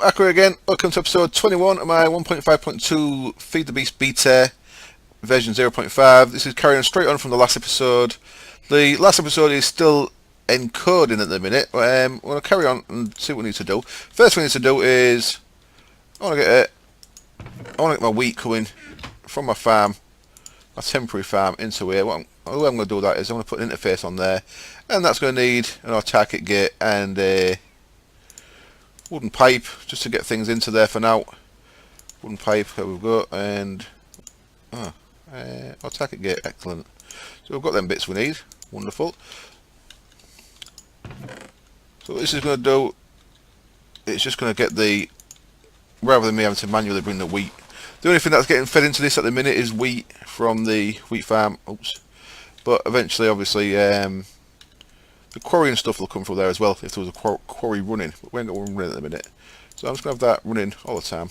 Aqua again. Welcome to episode 21 of my 1.5.2 Feed the Beast beta version 0.5. This is carrying straight on from the last episode. The last episode is still encoding at the minute. I'm going to carry on and see what we need to do. First thing we need to do is I want to get my wheat coming from my farm, my temporary farm, into here. The way I'm going to do that is I'm going to put an interface on there, and that's going to need an autarkic gate and a wooden pipe just to get things into there for now. Wooden pipe, there we go, and autarkic gate, excellent. So we've got them bits we need, wonderful. So what this is going to do, it's just going to get the, rather than me having to manually bring the wheat, the only thing that's getting fed into this at the minute is wheat from the wheat farm. Oops. But eventually, obviously, the quarry and stuff will come through there as well if there was a quarry running, but we ain't got one running at the minute. So I'm just going to have that running all the time.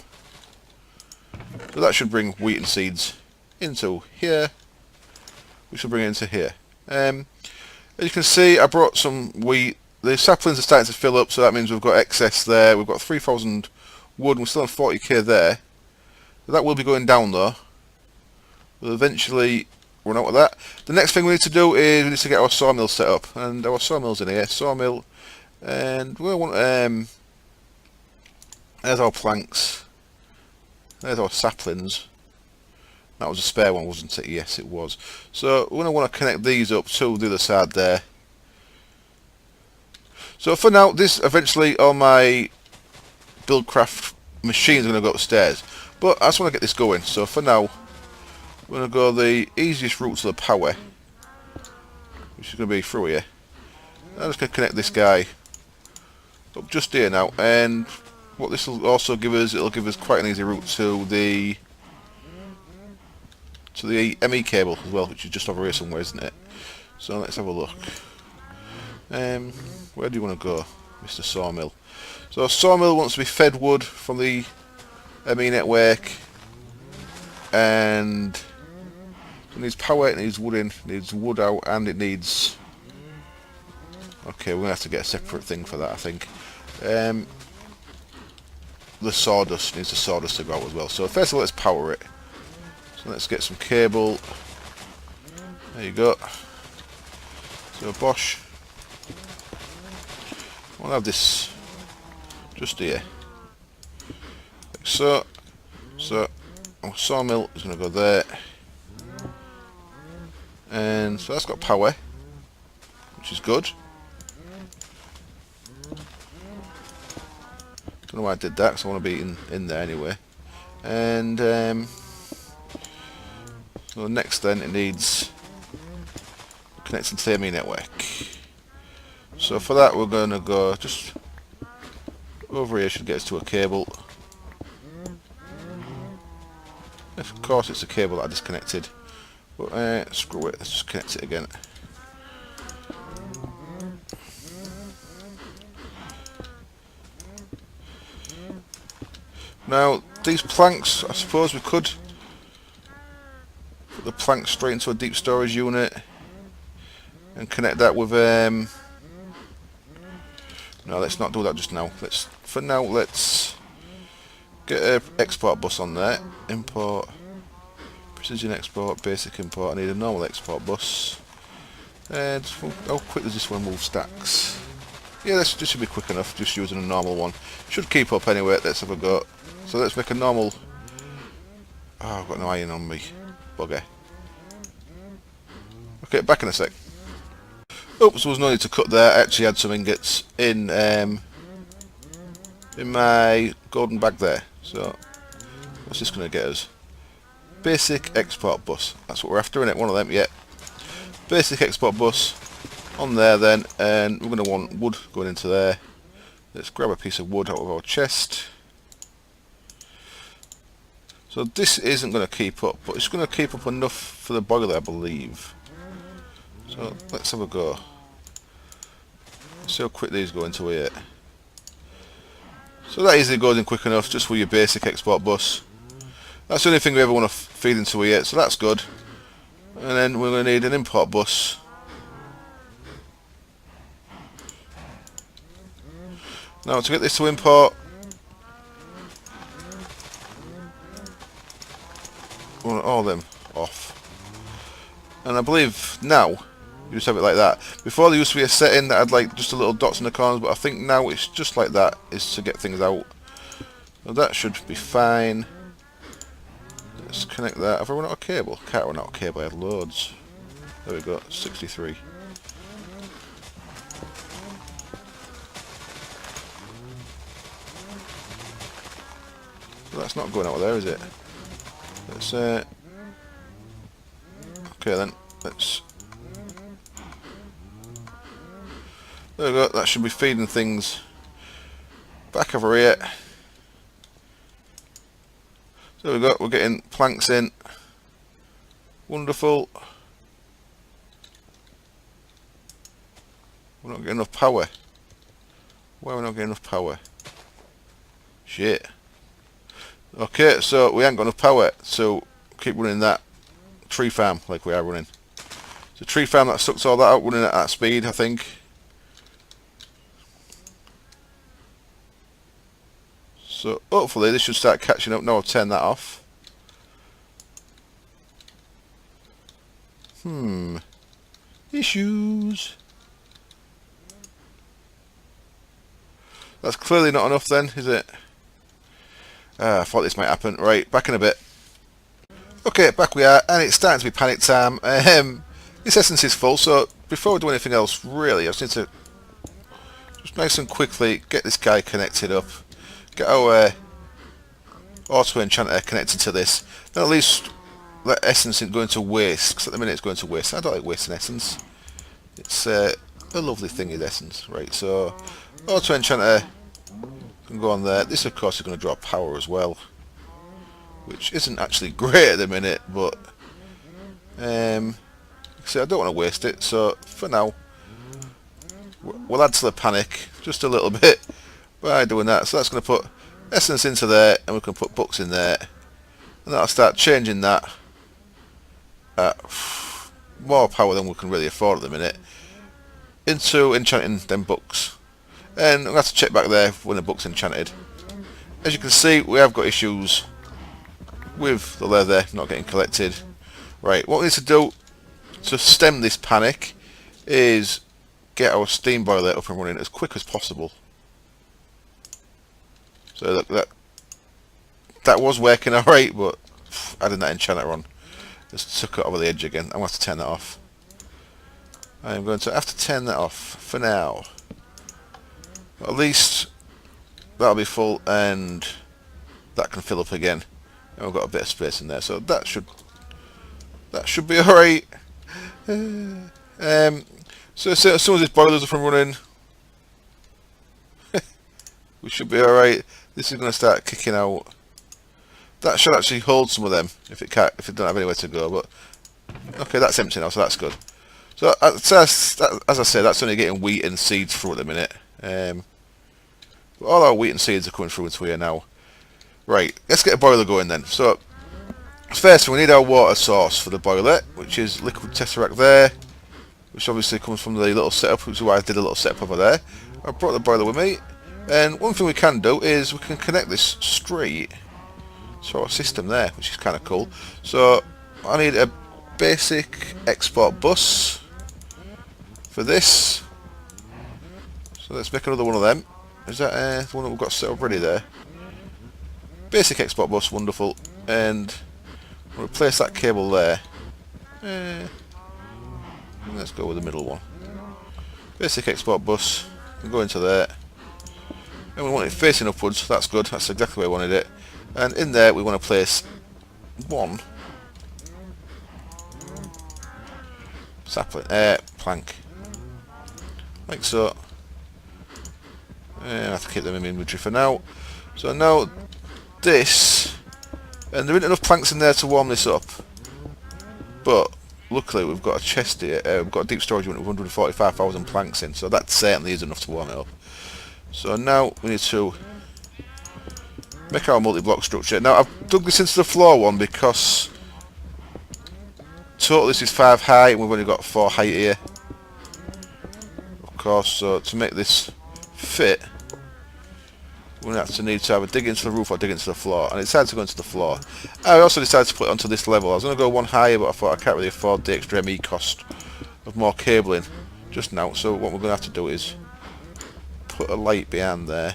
So that should bring wheat and seeds into here, which will bring it into here. As you can see, I brought some wheat. The saplings are starting to fill up, so that means we've got excess there. We've got 3,000 wood, and we're still on 40k there. So that will be going down though. We'll eventually run out of that. The next thing we need to do is we need to get our sawmill set up, and our sawmill's in here. Sawmill, and we want there's our planks, there's our saplings. That was a spare one, wasn't it? Yes, it was. So we're going to want to connect these up to the other side there. So for now, this eventually all my buildcraft machines are going to go upstairs, but I just want to get this going. So for now, we're going to go the easiest route to the power, which is going to be through here. I'm just going to connect this guy up just here now, and what this will also give us, it'll give us quite an easy route to the ME cable as well, which is just over here somewhere, isn't it? So let's have a look. Where do you want to go, Mr. Sawmill? So Sawmill wants to be fed wood from the ME network, and it needs power, it needs wood in, it needs wood out, and it needs... Okay, we're going to have to get a separate thing for that, I think. The sawdust needs the sawdust to go out as well. So first of all, let's power it. So let's get some cable. There you go. So Bosch. I'll have this just here. Like so. So our sawmill is going to go there. And so that's got power, which is good. Don't know why I did that, because I want to be in there anyway. And so next then it needs connecting to the ME network. So for that we're going to go just over here, should get us to a cable. Of course it's a cable that I disconnected. But screw it, let's just connect it again. Now, these planks, I suppose we could put the planks straight into a deep storage unit and connect that with no, let's not do that just now. For now, let's get an export bus on there. Import. Precision export, basic import. I need a normal export bus. And how quick does this one move stacks? Yeah, this should be quick enough, just using a normal one. Should keep up anyway, let's have a go. So let's make a normal... Oh, I've got no iron on me. Bugger. Okay, back in a sec. Oops, there was no need to cut there. I actually had some ingots in my golden bag there. So, what's this going to get us? Basic export bus. That's what we're after, innit? One of them, yeah. Basic export bus on there then, and we're going to want wood going into there. Let's grab a piece of wood out of our chest. So this isn't going to keep up, but it's going to keep up enough for the boiler, I believe. So let's have a go. See how quick these go into here. So that easily goes in quick enough, just for your basic export bus. That's the only thing we ever want to feed into here, so that's good. And then we're going to need an import bus. Now to get this to import, want all them off. And I believe now you just have it like that. Before there used to be a setting that had like just a little dots in the corners, but I think now it's just like that, is to get things out. So that should be fine. Let's connect that. Have I run out of cable? Can't run out of cable, I had loads. There we go, 63. So that's not going out there, is it? Let's okay then, let's, there we go, that should be feeding things back over here. So we go, we're getting planks in. Wonderful. We're not getting enough power. Why are we not getting enough power? Shit. Okay, so we ain't got enough power, so keep running that tree farm like we are running. It's a tree farm that sucks all that out, running at that speed, I think. So hopefully this should start catching up. Now I've turned that off. Issues. That's clearly not enough then, is it? I thought this might happen. Right, back in a bit. Okay, back we are, and it's starting to be panic time. This essence is full, so before we do anything else, really, I just need to just nice and quickly get this guy connected up. Get our auto enchanter connected to this. Then at least let essence go into waste, because at the minute it's going to waste. I don't like wasting essence. It's a lovely thing in essence. Right, so auto enchanter can go on there. This of course is going to draw power as well, which isn't actually great at the minute, but see, I don't want to waste it, so for now we'll add to the panic just a little bit by doing that. So that's going to put essence into there, and we can put books in there, and that'll start changing that more power than we can really afford at the minute into enchanting them books. And I'm going to have to check back there when the book's enchanted. As you can see, we have got issues with the leather not getting collected. Right, what we need to do to stem this panic is get our steam boiler up and running as quick as possible. So look, that was working alright, but adding that enchanter on just took it over the edge again. I'm going to have to turn that off. I'm going to have to turn that off for now. At least that'll be full, and that can fill up again, and we've got a bit of space in there, so that should be alright. So as soon as this boiler's up and running, we should be alright. This is going to start kicking out. That should actually hold some of them if it don't have anywhere to go. But okay, that's empty now, so that's good. So as I said, that's only getting wheat and seeds through at the minute. But all our wheat and seeds are coming through into here now. Right, let's get a boiler going then. So first we need our water source for the boiler, which is liquid tesseract there, which obviously comes from the little setup, which is why I did a little setup over there. I brought the boiler with me, and one thing we can do is we can connect this straight to our system there, which is kind of cool. So I need a basic export bus for this. So let's make another one of them. Is that the one that we've got set up ready there? Basic export bus, wonderful. And we'll replace that cable there. Let's go with the middle one. Basic export bus, we'll go into there. And we want it facing upwards, that's good, that's exactly where we wanted it. And in there we want to place one sapling, plank. Like so. I have to keep them in inventory for now. So now this, and there isn't enough planks in there to warm this up, but luckily we've got a chest here, we've got a deep storage unit with 145,000 planks in, so that certainly is enough to warm it up. So now we need to make our multi-block structure. Now I've dug this into the floor one because total this is 5 high and we've only got 4 height here. Of course, so to make this fit, we're going to need to either dig into the roof or dig into the floor, and I decided to go into the floor. I also decided to put it onto this level. I was going to go one higher, but I thought I can't really afford the extra ME cost of more cabling just now, so what we're going to have to do is put a light behind there,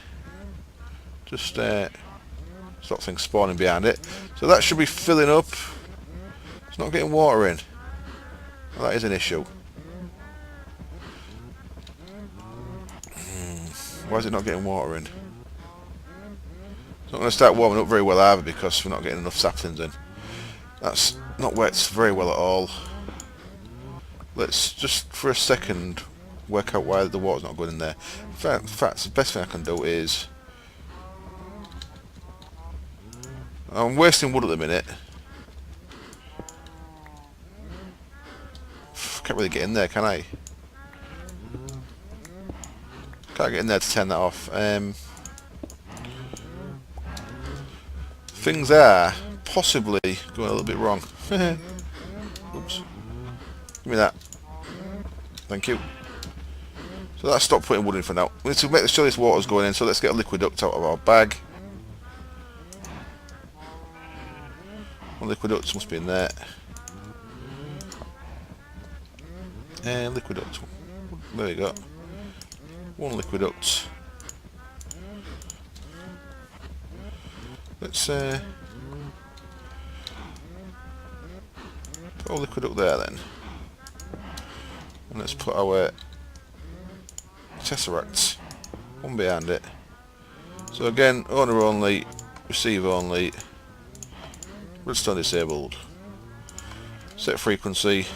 just stop things spawning behind it. So that should be filling up. It's not getting water in. Well, that is an issue. Why is it not getting water in? It's not going to start warming up very well either because we're not getting enough saplings in. That's not worked very well at all. Let's just for a second work out why the water's not going in there. In fact, the best thing I can do is... I'm wasting wood at the minute. Can't really get in there, can I? Can't get in there to turn that off. Things are possibly going a little bit wrong. Oops. Give me that. Thank you. So that's stopped putting wood in for now. We need to make sure this water's going in, so let's get a liquid duct out of our bag. One liquid duct must be in there. And liquid duct. There you go. One liquid duct. Let's put a liquid duct there then. And let's put our tesseracts one behind it. So again, owner only, receive only, redstone disabled. Set frequency.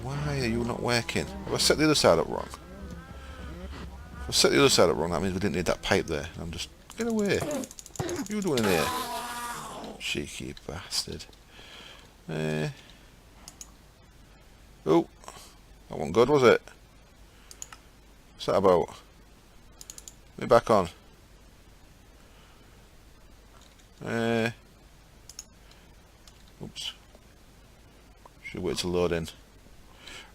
Why are you not working? Have I set the other side up wrong? If I set the other side up wrong, that means we didn't need that pipe there. I'm just... Get away. What are you doing in here? Cheeky bastard. Oh, that wasn't good, was it? What's that about? Let me back on. Oops. Should wait to load in.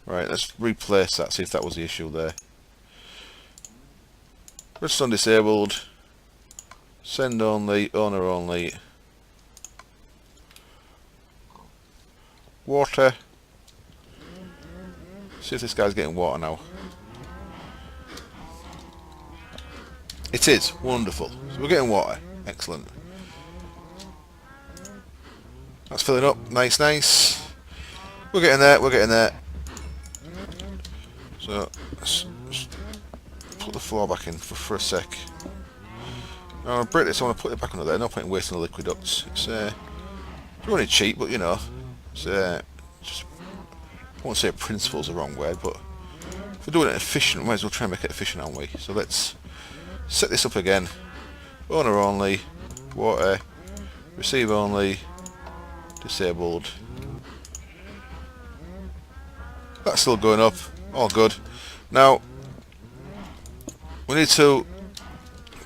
Right, let's replace that, see if that was the issue there. Redstone disabled. Send only, owner only. Water. See if this guy's getting water now. It is. Wonderful. So we're getting water. Excellent. That's filling up. Nice, nice. We're getting there, we're getting there. So, let's put the floor back in for a sec. I'm going to break this, I want to put it back under there. No point in wasting the liquid ducts. It's only cheap, but you know, it's just, I won't say principle's the wrong word, but if we're doing it efficient, we might as well try and make it efficient, aren't we? So let's set this up again. Owner only, water, receive only, disabled. That's still going up, all good. Now, we need to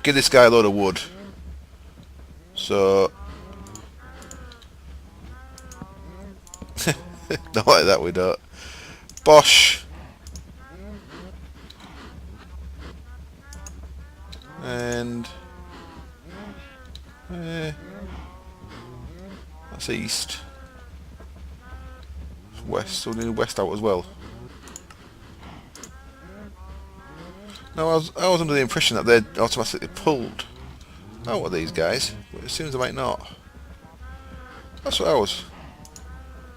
give this guy a load of wood. So, not like that we don't. Bosh. And that's east. West, so we need west out as well. Now I was under the impression that they'd automatically pulled out of these guys, but it seems they might not. That's what I was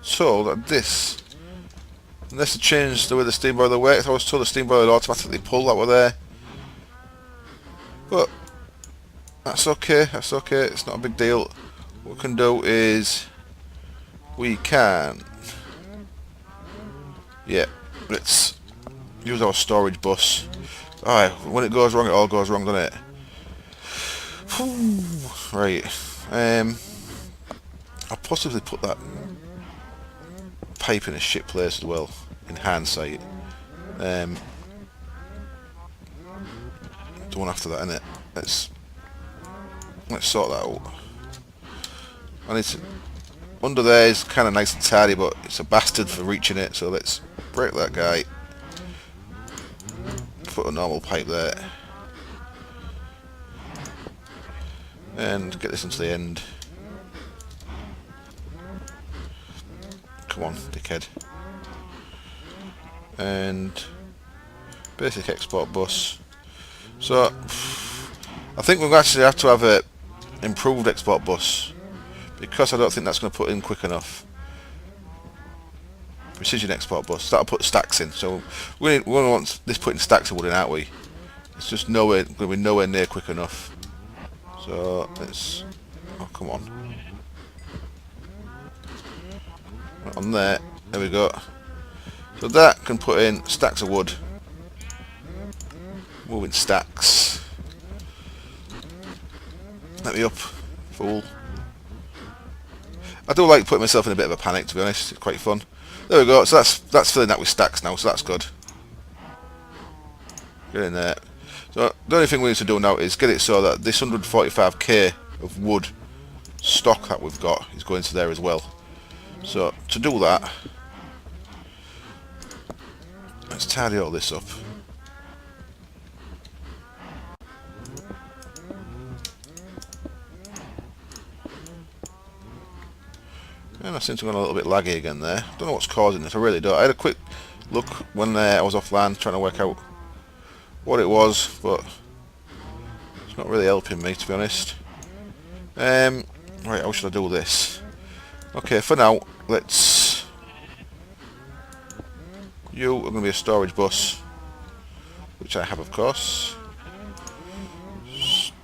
told, that this, unless they changed the way the steam boiler works, I was told the steam boiler would automatically pull out of there. But that's okay, it's not a big deal. What we can do is we can, yeah, let's use our storage bus. Alright, when it goes wrong, it all goes wrong, doesn't it? Right, I'll possibly put that pipe in a shit place as well, in hindsight. The one after that, innit? Let's sort that out. I need to... Under there is kind of nice and tidy, but it's a bastard for reaching it, so let's break that guy. Put a normal pipe there. And get this into the end. Come on, dickhead. And basic export bus. So I think we'll actually have to have a improved export bus, because I don't think that's going to put in quick enough. Precision export bus. That'll put stacks in. So we want this putting stacks of wood in, aren't we? It's just going to be nowhere near quick enough. So let's. Oh, come on. Right on there. There we go. So that can put in stacks of wood. Moving stacks. Let me up, fool. I do like putting myself in a bit of a panic, to be honest. It's quite fun. There we go. So that's filling that with stacks now. So that's good. Get in there. So the only thing we need to do now is get it so that this 145k of wood stock that we've got is going to there as well. So to do that, let's tidy all this up. And I seem to have gone a little bit laggy again there. Don't know what's causing this, I really don't. I had a quick look when I was offline trying to work out what it was, but it's not really helping me, to be honest. Right, how should I do this? Okay, for now, let's... You are going to be a storage bus, which I have, of course.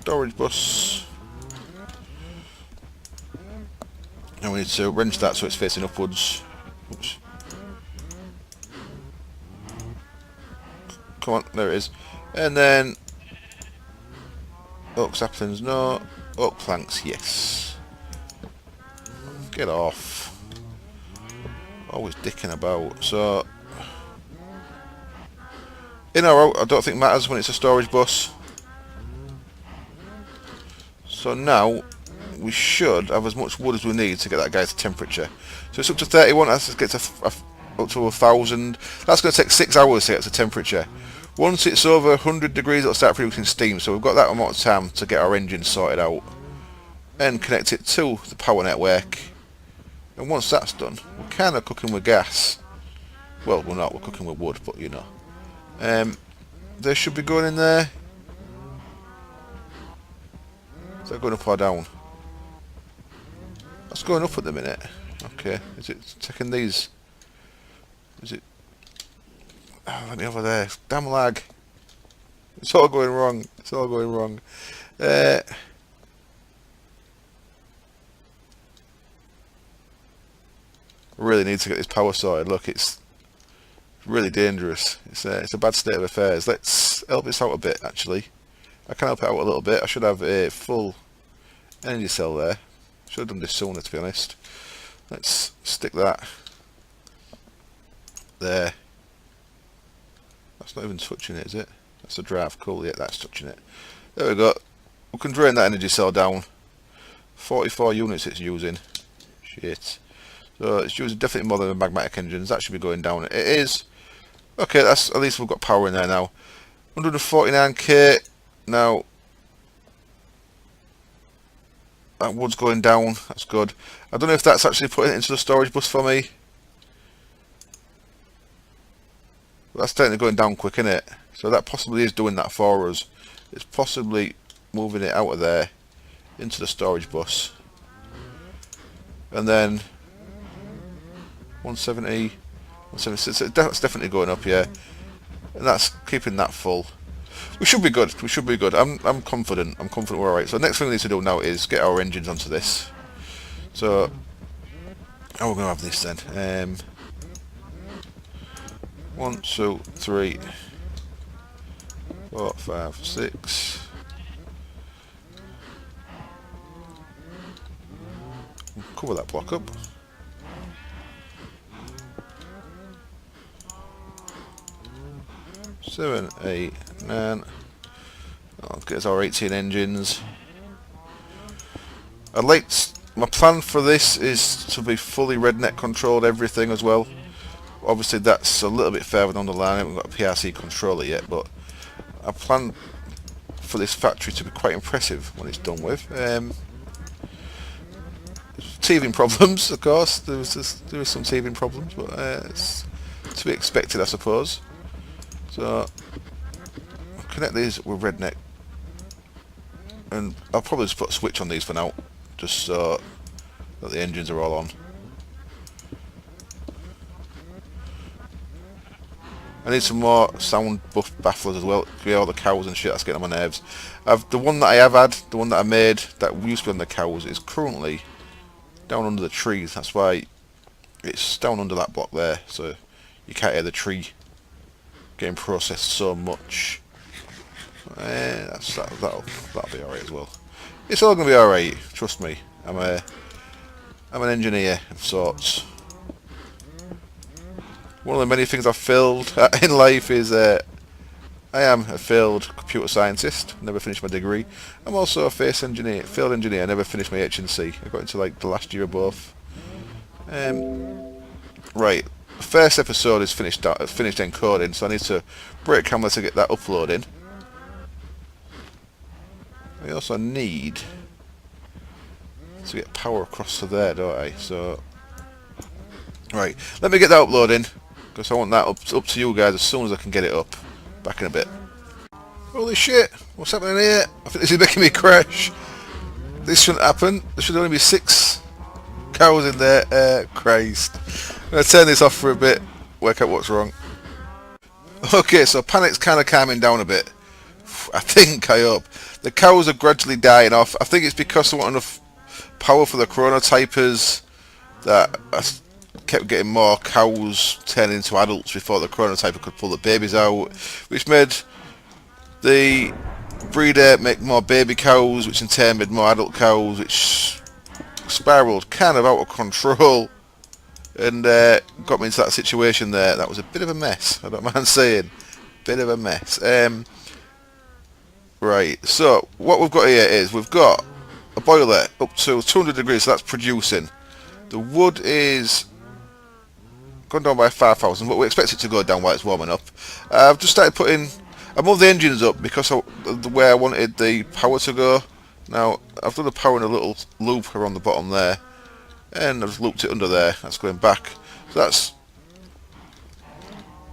Storage bus. And we need to wrench that so it's facing upwards. Oops. Come on, there it is. And then oak saplings, no. Oak planks, yes. Get off. Always dicking about. So in or out, I don't think matters when it's a storage bus. So now we should have as much wood as we need to get that guy to temperature. So it's up to 31. Let's get to up to 1,000. That's going to take 6 hours to get to temperature. Once it's over 100 degrees, it'll start producing steam. So we've got that amount of time to get our engine sorted out and connect it to the power network. And once that's done, we're kind of cooking with gas. Well, we're not. We're cooking with wood, but you know. They should be going in there. Is that going up or down? That's going up at the minute. Okay. Is it taking these? Is it? Oh, let me over there. Damn lag. It's all going wrong. It's all going wrong. Really need to get this power sorted. Look, it's really dangerous. It's a bad state of affairs. Let's help this out a bit, actually. I can help it out a little bit. I should have a full energy cell there. Should have done this sooner, to be honest. Let's stick that there. That's not even touching it, is it? That's a drive. Cool, yeah, that's touching it. There we go. We can drain that energy cell down. 44 units it's using. Shit. So it's using definitely more than the magmatic engines. That should be going down. It is. Okay, that's at least we've got power in there now. 149k. Now that wood's going down. That's good. I don't know if that's actually putting it into the storage bus for me. But that's technically going down quick, isn't it? So that possibly is doing that for us. It's possibly moving it out of there into the storage bus. And then 170, 176. That's definitely going up, yeah. And that's keeping that full. We should be good. We should be good. I'm confident. I'm confident we're alright. So the next thing we need to do now is get our engines onto this. So how are we going to have this then? 1, 2, 3, 4, 5, 6. Cover that block up. Seven, 8, 9. I'll get us our 18 engines. My plan for this is to be fully rednet controlled, everything as well. Obviously that's a little bit further down the line. I haven't got a PRC controller yet, but I plan for this factory to be quite impressive when it's done with. Teething problems, of course. There was some teething problems, but it's to be expected, I suppose. So I'll connect these with Redneck, and I'll probably just put a switch on these for now, just so that the engines are all on. I need some more sound buff bafflers as well, to all the cows and shit that's getting on my nerves. The one that I have had, the one that I made, that used to be on the cows, is currently down under the trees. That's why it's down under that block there, so you can't hear the tree getting processed so much. That'll be alright as well. It's all going to be alright, trust me. I'm an engineer of sorts. One of the many things I've failed at in life is I am a failed computer scientist, never finished my degree. I'm also a failed engineer, never finished my HNC. I got into like the last year of both. Right, the first episode is finished encoding, so I need to break camera to get that uploading. I also need to get power across to there, don't I? So, right, let me get that uploading, because I want that up to you guys as soon as I can get it up. Back in a bit. Holy shit, what's happening here? I think this is making me crash. This shouldn't happen. There should only be 6 cows in there. Christ. I'm going to turn this off for a bit, work out what's wrong. Okay, so panic's kind of calming down a bit. I think, I hope. The cows are gradually dying off. I think it's because I want enough power for the chronotypers that I kept getting more cows turning into adults before the chronotyper could pull the babies out, which made the breeder make more baby cows, which in turn made more adult cows, which spiraled kind of out of control and got me into that situation there. That was a bit of a mess, I don't mind saying. Bit of a mess. Right, so what we've got here is we've got a boiler up to 200 degrees, so that's producing. The wood is gone down by 5,000, but we expect it to go down while it's warming up. I've just started putting... I moved the engines up because of the way I wanted the power to go. Now, I've done the power in a little loop around the bottom there, and I've looped it under there. That's going back. So that's...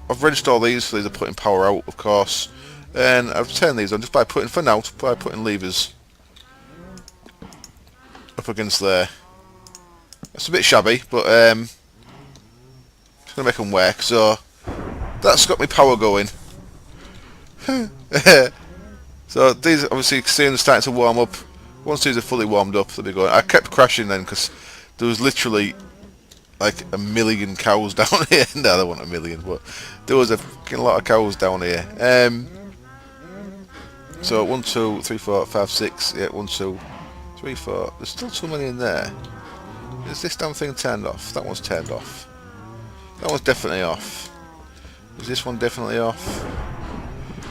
I've registered all these, so these are putting power out, of course. And I've turned these on just by putting, for now, by putting levers up against there. It's a bit shabby, but it's going to make them work. So that's got my power going. So these, obviously, seeing them starting to warm up. Once these are fully warmed up, they'll be going. I kept crashing then because there was literally like 1 million cows down here. No, there weren't 1 million, but there was a fucking lot of cows down here. So 1, 2, 3, 4, 5, 6. Yeah, 1, 2, 3, 4. There's still too many in there. Is this damn thing turned off? That one's turned off. That one's definitely off. Is this one definitely off?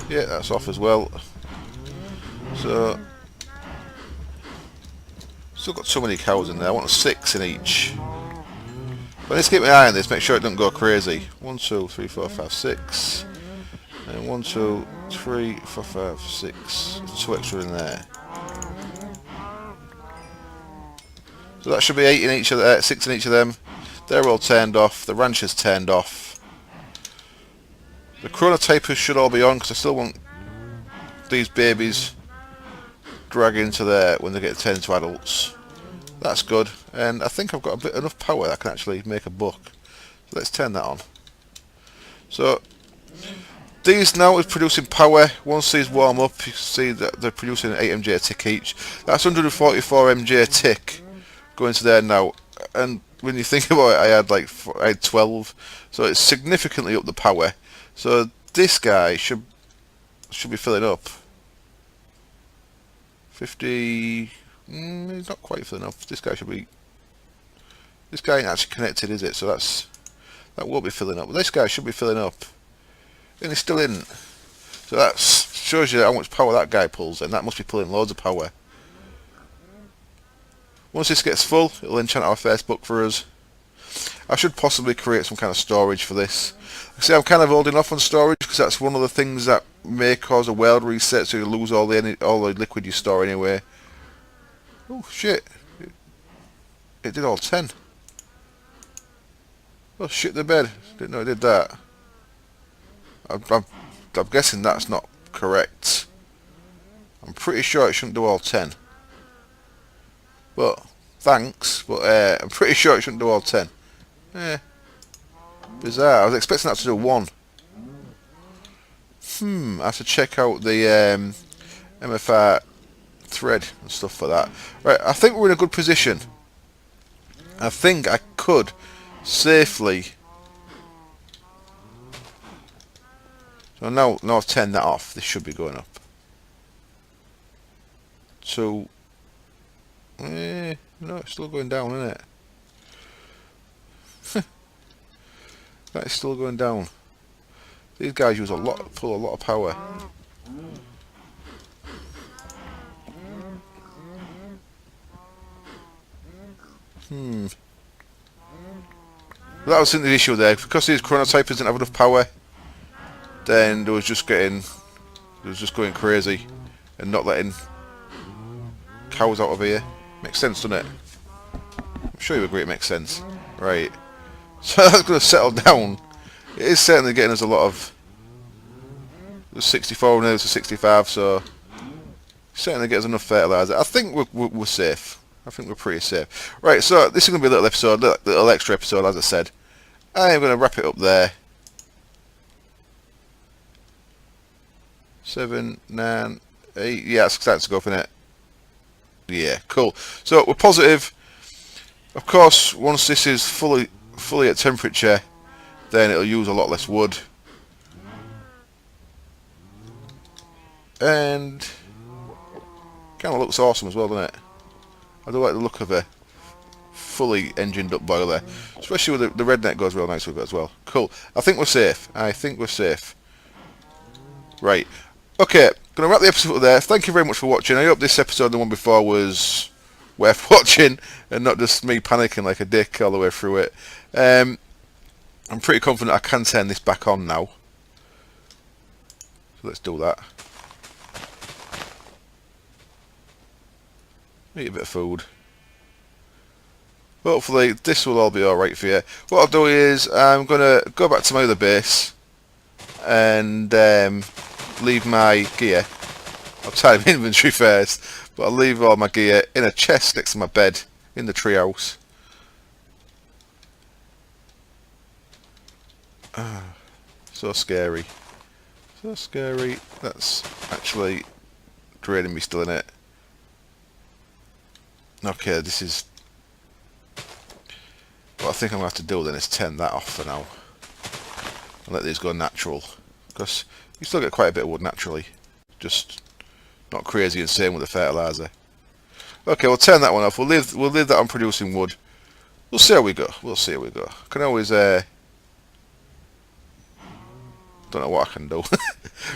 Yeah, that's off as well. So still got so many cows in there. I want 6 in each. But I need to keep my eye on this, make sure it doesn't go crazy. 1, 2, 3, 4, 5, 6. And 1, 2, 3, 4, 5, 6. 2 extra in there. So that should be 8 in each of the, 6 in each of them. They're all turned off. The ranch is turned off. The chronotypers should all be on because I still want these babies drag into there when they get turned into adults. That's good. And I think I've got enough power that I can actually make a buck. So let's turn that on. So these now is producing power. Once these warm up, you can see that they're producing 8 MJ a tick each. That's 144 MJ a tick going to there now. And when you think about it, I had 12, so it's significantly up the power. So this guy should be filling up. 50. He's not quite filling up. This guy should be. This guy ain't actually connected, is it? So that won't be filling up. But this guy should be filling up, and he's still in. So that shows you how much power that guy pulls, and that must be pulling loads of power. Once this gets full, it'll enchant our first book for us. I should possibly create some kind of storage for this. See, I'm kind of holding off on storage because that's one of the things that may cause a world reset, so you lose all the liquid you store anyway. Oh shit! It did all 10. Oh shit! The bed. Didn't know it did that. I'm guessing that's not correct. I'm pretty sure it shouldn't do all 10. But thanks. But I'm pretty sure it shouldn't do all 10. Bizarre. I was expecting that to do 1. I have to check out the MFR thread and stuff for that. Right, I think we're in a good position. I think I could safely. So now I've turned that off. This should be going up. So, no, it's still going down, isn't it? That is still going down. These guys use pull a lot of power. That was the issue there. Because these chronotypers didn't have enough power, then they was just going crazy and not letting cows out of here. Makes sense, doesn't it? I'm sure you agree it makes sense. Right. So that's going to settle down. It is certainly getting us a lot of... There's 64 now to 65, so... Certainly gets enough fertilizer. I think we're safe. I think we're pretty safe. Right, so this is going to be a little episode, little extra episode, as I said. I am going to wrap it up there. 7, 9, 8... Yeah, it's starting to go up, isn't it? Yeah, cool. So we're positive. Of course, once this is fully at temperature, then it'll use a lot less wood. And kind of looks awesome as well, doesn't it? I do like the look of a fully engined up boiler, especially with the redneck goes real nice with it as well. Cool. I think we're safe. Right. Okay, gonna wrap the episode up there. Thank you very much for watching. I hope this episode and the one before was worth watching and not just me panicking like a dick all the way through it. I'm pretty confident I can turn this back on now. So let's do that. Eat a bit of food. Hopefully this will all be alright for you. What I'll do is I'm going to go back to my other base and leave my gear. I'll tie my inventory first, but I'll leave all my gear in a chest next to my bed in the treehouse. So scary. So scary. That's actually draining me still in it. Okay, this is... What I think I'm going to have to do then is turn that off for now. And let these go natural. Because you still get quite a bit of wood naturally. Just not crazy insane with the fertilizer. Okay, we'll turn that one off. We'll leave that on producing wood. We'll see how we go. I can always... Don't know what I can do.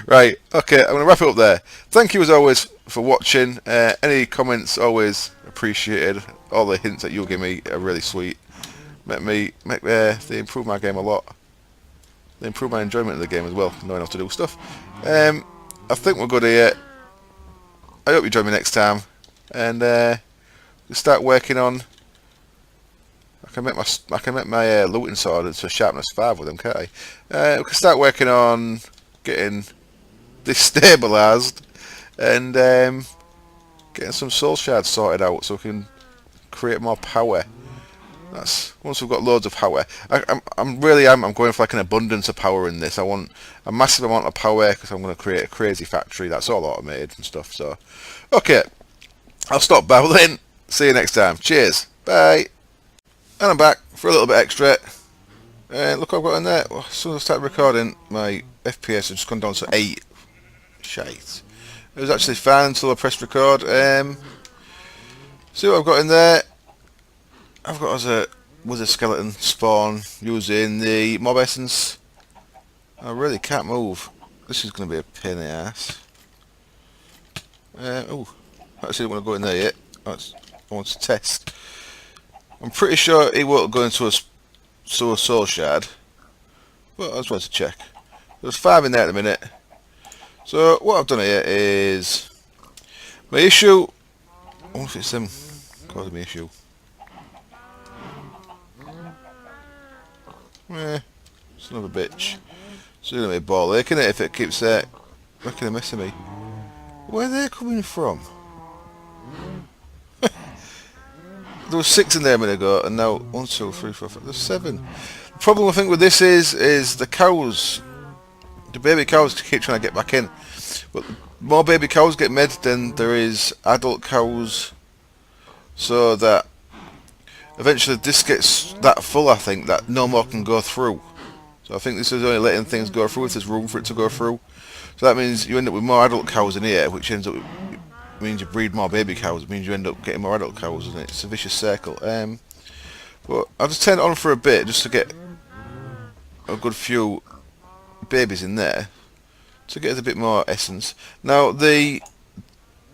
Right, okay, I'm going to wrap it up there. Thank you as always for watching. Any comments always appreciated. All the hints that you give me are really sweet. They improve my game a lot. They improve my enjoyment of the game as well, knowing how to do stuff. I think we're good here. I hope you join me next time. And we'll start working on... I can make my looting sword to sharpness 5 with them, can't I? We can start working on getting this stabilised and getting some soul shards sorted out so we can create more power. That's once we've got loads of power. I'm going for like an abundance of power in this. I want a massive amount of power because I'm going to create a crazy factory that's all automated and stuff. So, okay, I'll stop babbling. See you next time. Cheers. Bye. And I'm back for a little bit extra. Look what I've got in there. Well, as soon as I started recording, my FPS has just gone down to 8. Shite. It was actually fine until I pressed record. See what I've got in there. I've got as a wizard skeleton spawn using the mob essence. I really can't move. This is going to be a pain in the ass. Oh, I actually don't want to go in there yet. I want to test. I'm pretty sure it won't go into so a soul shard. Well, I just wanted to check. There's 5 in there at the minute. So what I've done here is my issue. I wonder if it's them causing me issue. It's another bitch. It's gonna be a ball ache, isn't it, if it keeps making a mess of me. Where are they coming from? There was 6 in there a minute ago, and now 1, 2, 3, 4, 5. There's 7. The problem I think with this is the cows. The baby cows keep trying to get back in, but more baby cows get made than there is adult cows. So that eventually this gets that full, I think, that no more can go through. So I think this is only letting things go through if there's room for it to go through. So that means you end up with more adult cows in here, which ends up means you breed more baby cows. It means you end up getting more adult cows, and it's a vicious circle. But I'll just turn it on for a bit just to get a good few babies in there to get us a bit more essence. Now the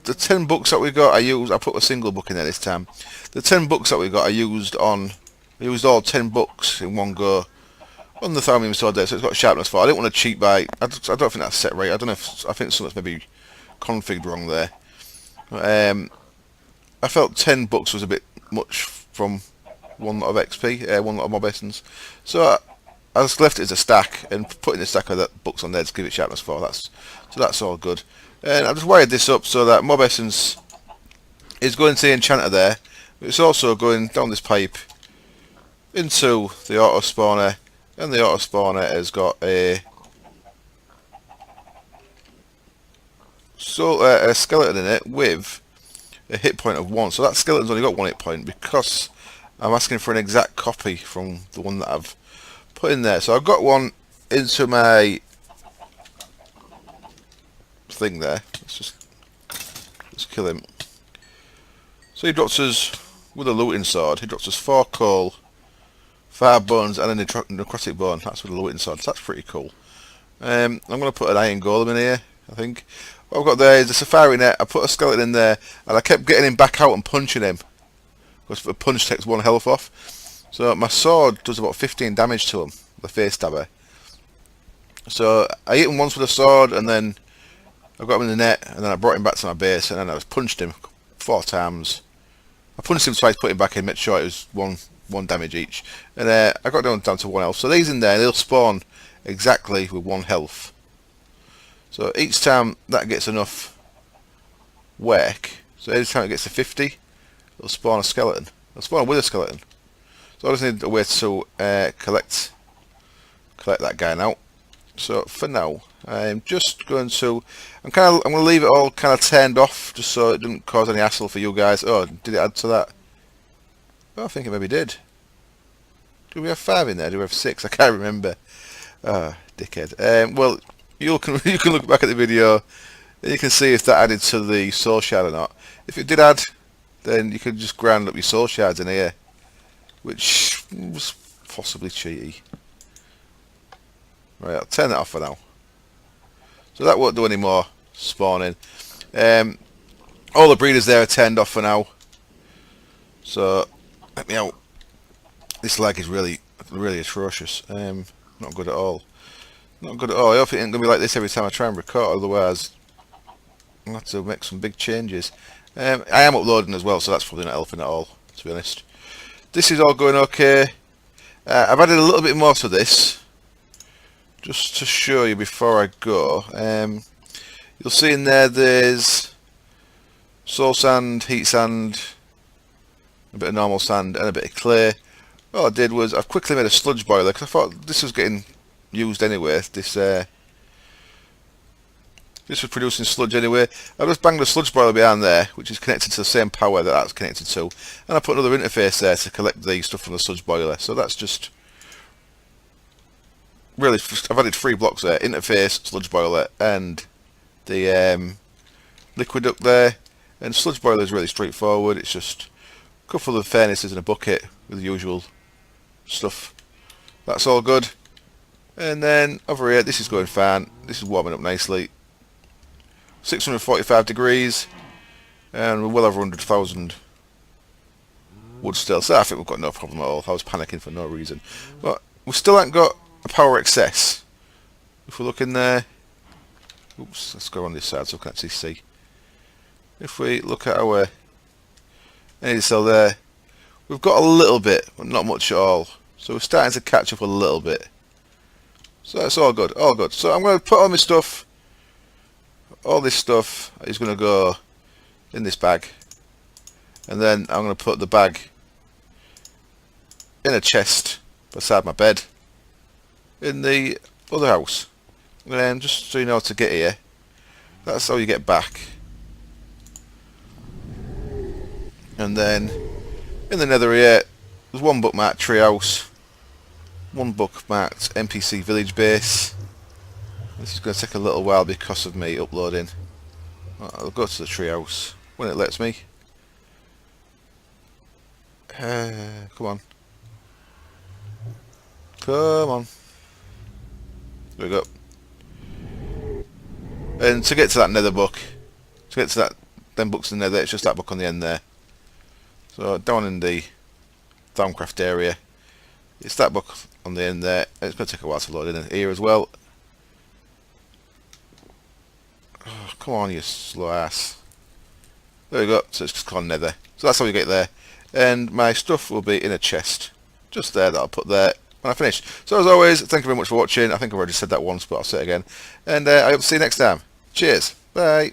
10 books that we got, I put a single book in there this time. The 10 books that we got, I used all 10 books in one go on the Thaumium sword there, so it's got sharpness 4. I didn't want to cheat by. I don't think that's set right. I don't know if I think something's maybe configured wrong there. I felt 10 books was a bit much from one lot of XP, one lot of mob essence. So I just left it as a stack and put in the stack of that books on there to give it sharpness 4. That's all good. And I've just wired this up so that mob essence is going to the enchanter there. It's also going down this pipe into the auto spawner, and the auto spawner has got a skeleton in it with a hit point of 1. So that skeleton's only got 1 hit point because I'm asking for an exact copy from the one that I've put in there. So I've got one into my thing there. Let's kill him. So he drops us with a looting sword. He drops us 4 coal, 5 bones, and a necrotic bone. That's with a looting sword. So that's pretty cool. I'm going to put an iron golem in here, I think. What I've got there is a safari net. I put a skeleton in there, and I kept getting him back out and punching him, because a punch takes 1 health off. So my sword does about 15 damage to him, the face stabber. So I hit him once with a sword, and then I got him in the net, and then I brought him back to my base, and then I just punched him 4 times. I punched him twice, put him back in, made sure it was one damage each, and I got down to 1 health. So these in there, they'll spawn exactly with 1 health. So each time that gets enough work, so every time it gets to 50, it'll spawn a skeleton. It'll spawn with a skeleton. So I just need a way to collect that guy now. So for now, I'm just going to, I'm going to leave it all kind of turned off, just so it doesn't cause any hassle for you guys. Oh, did it add to that? Oh, I think it maybe did. Do we have 5 in there? Do we have 6? I can't remember. Ah, dickhead. Well, you can look back at the video and you can see if that added to the soul shard or not. If it did add, then you could just grind up your soul shards in here, which was possibly cheaty. Right, I'll turn that off for now. So that won't do any more spawning. All the breeders there are turned off for now. So let me out. This lag is really atrocious. Not good at all. Not good at all. I hope it ain't going to be like this every time I try and record, otherwise I'll have to make some big changes. I am uploading as well, so that's probably not helping at all, to be honest. This is all going okay. I've added a little bit more to this, just to show you before I go. You'll see in there's soul sand, heat sand, a bit of normal sand, and a bit of clay. All I did was I've quickly made a sludge boiler, because I thought this was getting used anyway. This was producing sludge anyway. I just banged a sludge boiler behind there, which is connected to the same power that that's connected to, and I put another interface there to collect the stuff from the sludge boiler. So that's just really, I've added 3 blocks there: interface, sludge boiler, and the liquid duct there. And sludge boiler is really straightforward. It's just a couple of furnaces and a bucket with the usual stuff. That's all good. And then over here, this is going fine. This is warming up nicely. 645 degrees, and we're well over 100,000 wood still, so I think we've got no problem at all. I was panicking for no reason. But we still haven't got a power excess. If we look in there, oops, let's go on this side so we can actually see. If we look at our energy cell there, we've got a little bit, but not much at all. So we're starting to catch up a little bit. So it's all good, all good. So I'm going to put all my stuff, all this stuff is going to go in this bag. And then I'm going to put the bag in a chest beside my bed in the other house. And then, just so you know how to get here, that's how you get back. And then in the nether here, there's one bookmarked treehouse, one bookmarked NPC village base. This is going to take a little while because of me uploading. I'll go to the treehouse when it lets me. Come on. Come on. There we go. And to get to that nether book, to get to that them books in the nether, it's just that book on the end there. So down in the Towncraft area, it's that book on the end there. It's going to take a while to load in here as well. Oh, come on, you slow ass. There we go. So it's just called nether. So that's how you get there. And my stuff will be in a chest just there that I'll put there when I finish. So as always, thank you very much for watching. I think I've already said that once, but I'll say it again. And I hope to see you next time. Cheers. Bye.